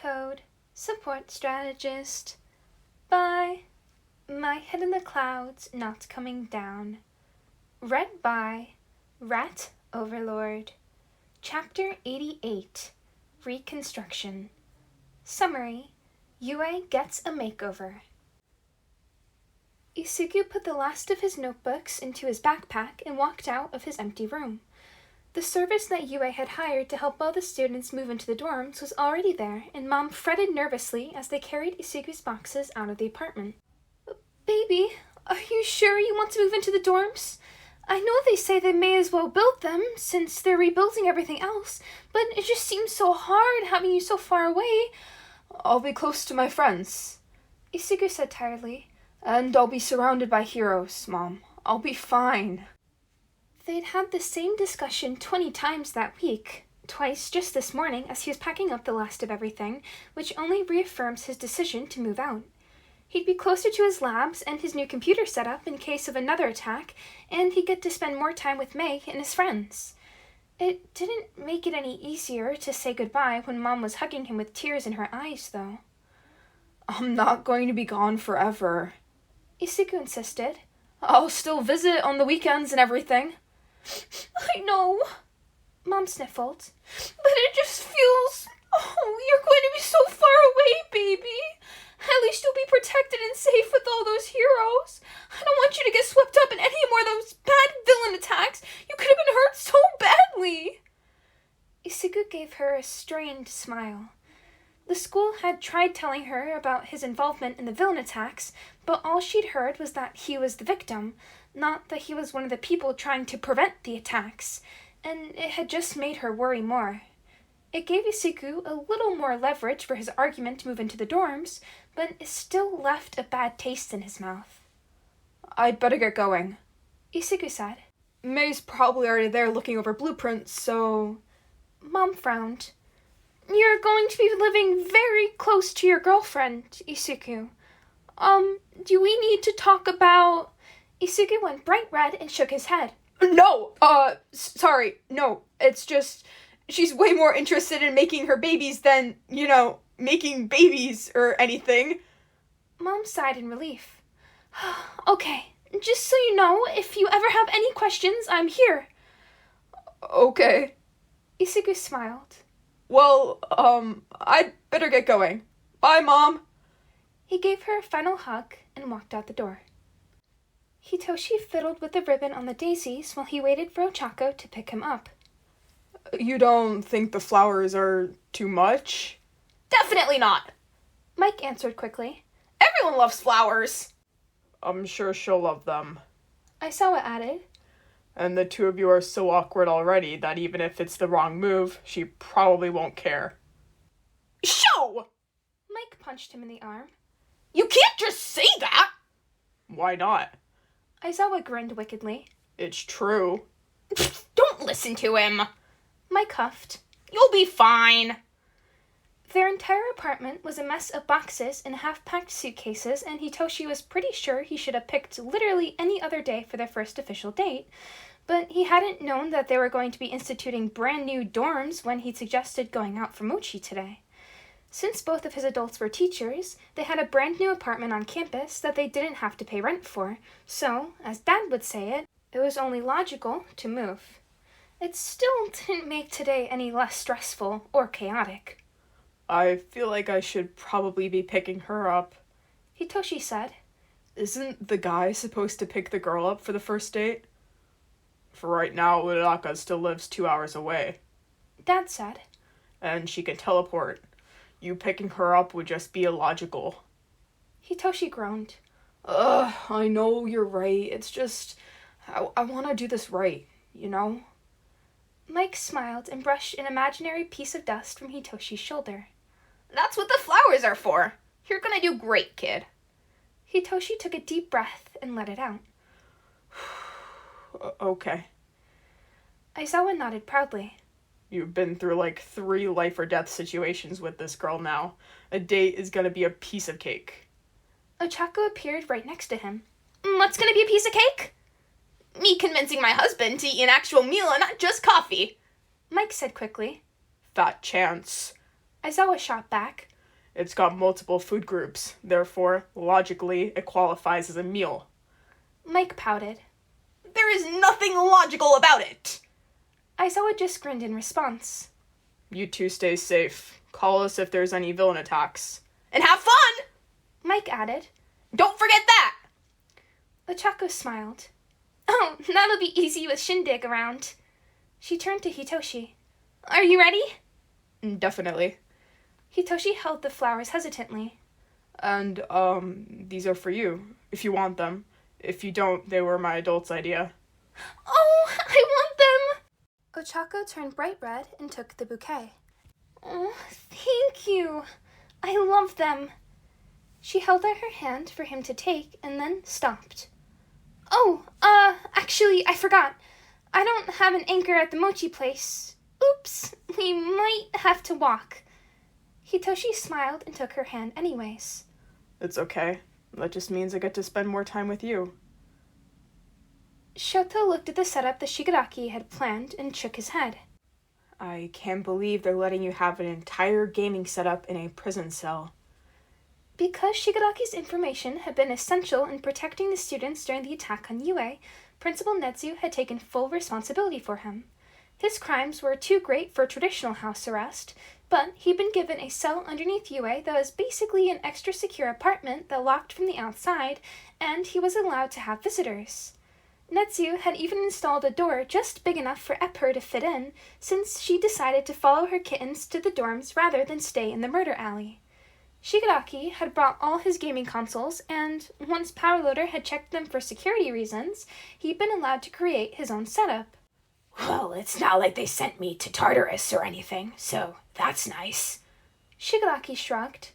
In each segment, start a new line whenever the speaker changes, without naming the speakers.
Code Support Strategist by My Head in the Clouds Not Coming Down. Read by Rat Overlord. Chapter 88, Reconstruction. Summary: Yue gets a makeover. Isuku put the last of his notebooks into his backpack and walked out of his empty room. The service that Yue had hired to help all the students move into the dorms was already there, and Mom fretted nervously as they carried Isuku's boxes out of the apartment. "Baby, are you sure you want to move into the dorms? I know they say they may as well build them, since they're rebuilding everything else, but it just seems so hard having you so far away."
"I'll be close to my friends," Isuku said tiredly. "And I'll be surrounded by heroes, Mom. I'll be fine."
They'd had the same discussion 20 times that week, twice just this morning as he was packing up the last of everything, which only reaffirms his decision to move out. He'd be closer to his labs and his new computer setup in case of another attack, and he'd get to spend more time with Meg and his friends. It didn't make it any easier to say goodbye when Mom was hugging him with tears in her eyes, though.
"I'm not going to be gone forever,"
Isuku insisted.
"I'll still visit on the weekends and everything."
"I know," Mom sniffled, "but it just feels... you're going to be so far away, baby. At least you'll be protected and safe with all those heroes. I don't want you to get swept up in any more of those bad villain attacks. You could have been hurt so badly." Isuku gave her a strained smile. The school had tried telling her about his involvement in the villain attacks, but all she'd heard was that he was the victim, not that he was one of the people trying to prevent the attacks, and it had just made her worry more. It gave Isuku a little more leverage for his argument to move into the dorms, but it still left a bad taste in his mouth.
"I'd better get going,"
Isuku said.
"May's probably already there looking over blueprints, so..."
Mom frowned. "You're going to be living very close to your girlfriend, Isuku. Do we need to talk about..." Isuku went bright red and shook his head.
"No, sorry, no, it's just... she's way more interested in making her babies than, making babies or anything."
Mom sighed in relief. "Okay, just so you know, if you ever have any questions, I'm here."
"Okay."
Isuku smiled.
"Well, I'd better get going. Bye, Mom."
He gave her a final hug and walked out the door. Hitoshi fiddled with the ribbon on the daisies while he waited for Ochako to pick him up.
"You don't think the flowers are too much?"
"Definitely not," Mike answered quickly. "Everyone loves flowers."
"I'm sure she'll love them."
Aizawa added.
"And the two of you are so awkward already that even if it's the wrong move, she probably won't care."
"Show!" Mike punched him in the arm. "You can't just say that!"
"Why not?"
Aizawa grinned wickedly.
"It's true."
"Don't listen to him," Mike huffed. "You'll be fine." Their entire apartment was a mess of boxes and half-packed suitcases, and Hitoshi was pretty sure he should have picked literally any other day for their first official date, but he hadn't known that they were going to be instituting brand new dorms when he suggested going out for mochi today. Since both of his adults were teachers, they had a brand new apartment on campus that they didn't have to pay rent for, so, as Dad would say it was only logical to move. It still didn't make today any less stressful or chaotic.
"I feel like I should probably be picking her up,"
Hitoshi said.
"Isn't the guy supposed to pick the girl up for the first date?" "For right now, Uraraka still lives 2 hours away,"
Dad said.
"And she can teleport. You picking her up would just be illogical."
Hitoshi groaned.
I know you're right. It's just... I want to do this right,
Mike smiled and brushed an imaginary piece of dust from Hitoshi's shoulder. "That's what the flowers are for. You're gonna do great, kid." Hitoshi took a deep breath and let it out.
"Okay."
Aizawa nodded proudly.
"You've been through like 3 life or death situations with this girl now. A date is gonna be a piece of cake."
Ochako appeared right next to him. "What's gonna be a piece of cake?" "Me convincing my husband to eat an actual meal and not just coffee," Mike said quickly.
"Fat chance,"
Aizawa shot back.
It's got multiple food groups. Therefore, logically, it qualifies as a meal.
Mike pouted.
There is nothing logical about it!
Aizawa just grinned in response.
You two stay safe. Call us if there's any villain attacks. And have fun!
Mike added.
Don't forget that!
Ochako smiled. Oh, that'll be easy with Shindig around. She turned to Hitoshi. Are you ready?
Definitely.
Hitoshi held the flowers hesitantly.
And, these are for you, if you want them. If you don't, they were my adult's idea.
Oh, I want them! Ochako turned bright red and took the bouquet. Oh, thank you. I love them. She held out her hand for him to take and then stopped. Oh, actually, I forgot. I don't have an anchor at the mochi place. Oops, we might have to walk. Hitoshi smiled and took her hand anyways.
It's okay. That just means I get to spend more time with you.
Shoto looked at the setup that Shigaraki had planned and shook his head.
I can't believe they're letting you have an entire gaming setup in a prison cell.
Because Shigaraki's information had been essential in protecting the students during the attack on Yue, Principal Netsu had taken full responsibility for him. His crimes were too great for traditional house arrest, but he'd been given a cell underneath Yue that was basically an extra secure apartment that locked from the outside, and he was allowed to have visitors. Netsu had even installed a door just big enough for Epper to fit in, since she decided to follow her kittens to the dorms rather than stay in the murder alley. Shigaraki had brought all his gaming consoles, and once Powerloader had checked them for security reasons, he'd been allowed to create his own setup.
Well, it's not like they sent me to Tartarus or anything, so that's nice.
Shigaraki shrugged.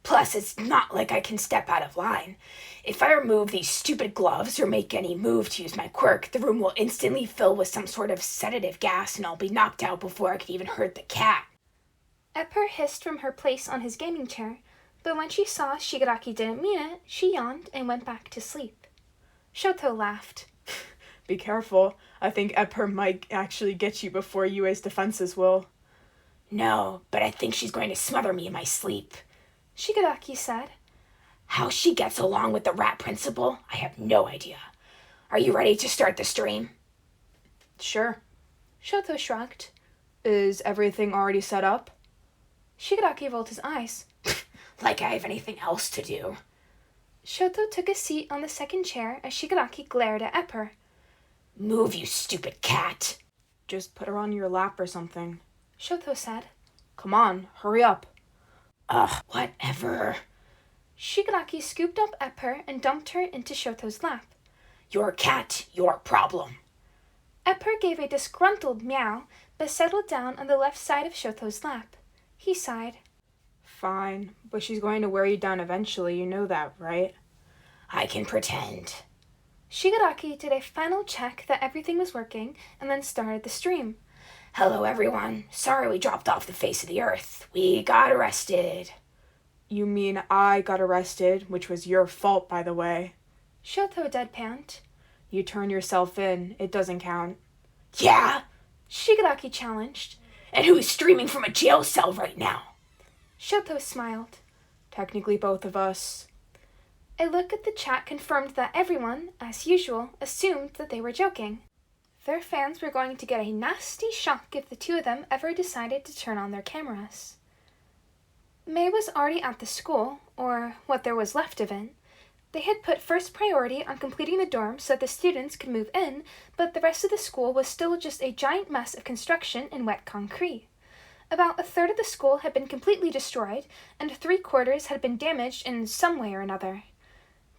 Plus, it's not like I can step out of line. If I remove these stupid gloves or make any move to use my quirk, the room will instantly fill with some sort of sedative gas and I'll be knocked out before I could even hurt the cat.
Epper hissed from her place on his gaming chair, but when she saw Shigaraki didn't mean it, she yawned and went back to sleep. Shoto laughed.
Be careful. I think Epper might actually get you before Yue's defenses will.
No, but I think she's going to smother me in my sleep.
Shigaraki said.
How she gets along with the rat principal, I have no idea. Are you ready to start the stream?
Sure.
Shoto shrugged.
Is everything already set up?
Shigaraki rolled his eyes.
Like I have anything else to do.
Shoto took a seat on the second chair as Shigaraki glared at Epper.
Move, you stupid cat.
Just put her on your lap or something.
Shoto said.
Come on, hurry up.
Ugh, whatever.
Shigaraki scooped up Epper and dumped her into Shoto's lap.
Your cat, your problem.
Epper gave a disgruntled meow, but settled down on the left side of Shoto's lap. He sighed.
Fine, but she's going to wear you down eventually, you know that, right?
I can pretend.
Shigaraki did a final check that everything was working, and then started the stream.
Hello, everyone. Sorry we dropped off the face of the earth. We got arrested.
You mean I got arrested, which was your fault, by the way.
Shoto deadpanned.
You turn yourself in, it doesn't count.
Yeah?
Shigaraki challenged.
And who's streaming from a jail cell right now?
Shoto smiled.
Technically both of us.
A look at the chat confirmed that everyone, as usual, assumed that they were joking. Their fans were going to get a nasty shock if the two of them ever decided to turn on their cameras. May was already at the school, or what there was left of it. They had put first priority on completing the dorm so that the students could move in, but the rest of the school was still just a giant mess of construction and wet concrete. About a third of the school had been completely destroyed, and 3/4 had been damaged in some way or another.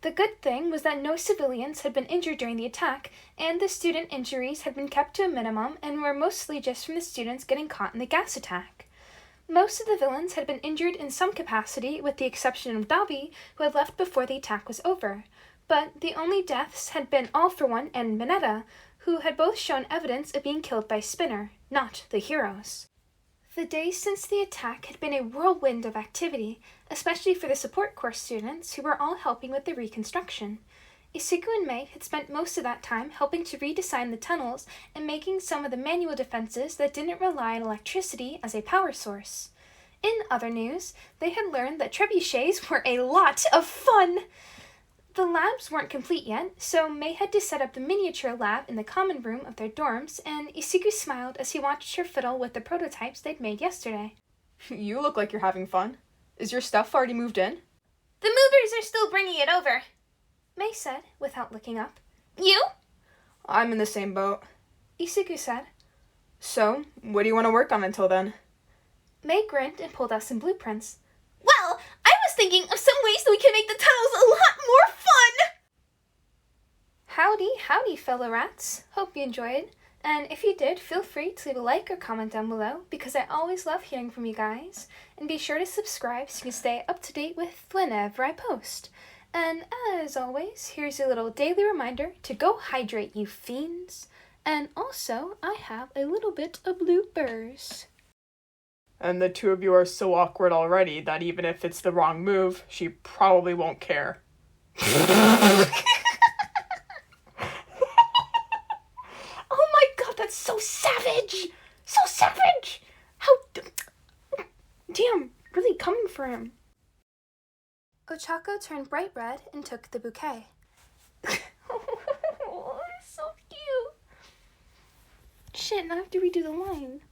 The good thing was that no civilians had been injured during the attack, and the student injuries had been kept to a minimum and were mostly just from the students getting caught in the gas attack. Most of the villains had been injured in some capacity, with the exception of Dabi, who had left before the attack was over. But the only deaths had been All For One and Mineta, who had both shown evidence of being killed by Spinner, not the heroes. The days since the attack had been a whirlwind of activity, especially for the support course students who were all helping with the reconstruction. Isuku and Mei had spent most of that time helping to redesign the tunnels and making some of the manual defenses that didn't rely on electricity as a power source. In other news, they had learned that trebuchets were a lot of fun. The labs weren't complete yet, so May had to set up the miniature lab in the common room of their dorms, and Isuku smiled as he watched her fiddle with the prototypes they'd made yesterday.
You look like you're having fun. Is your stuff already moved in?
The movers are still bringing it over, May said, without looking up. You?
I'm in the same boat.
Isuku said.
So, what do you want to work on until then?
May grinned and pulled out some blueprints.
Well, I was thinking of some ways that we can make the tunnels a lot more fun!
Howdy, howdy, fellow rats. Hope you enjoyed. And if you did, feel free to leave a like or comment down below, because I always love hearing from you guys. And be sure to subscribe so you can stay up to date with whenever I post. And as always, here's your little daily reminder to go hydrate, you fiends. And also, I have a little bit of bloopers.
And the two of you are so awkward already that even if it's the wrong move, she probably won't care.
Oh my god, that's so savage! So savage! How damn, really coming for him.
Ochako turned bright red and took the bouquet.
Oh, it's so cute.
Shit, now I have to redo the line.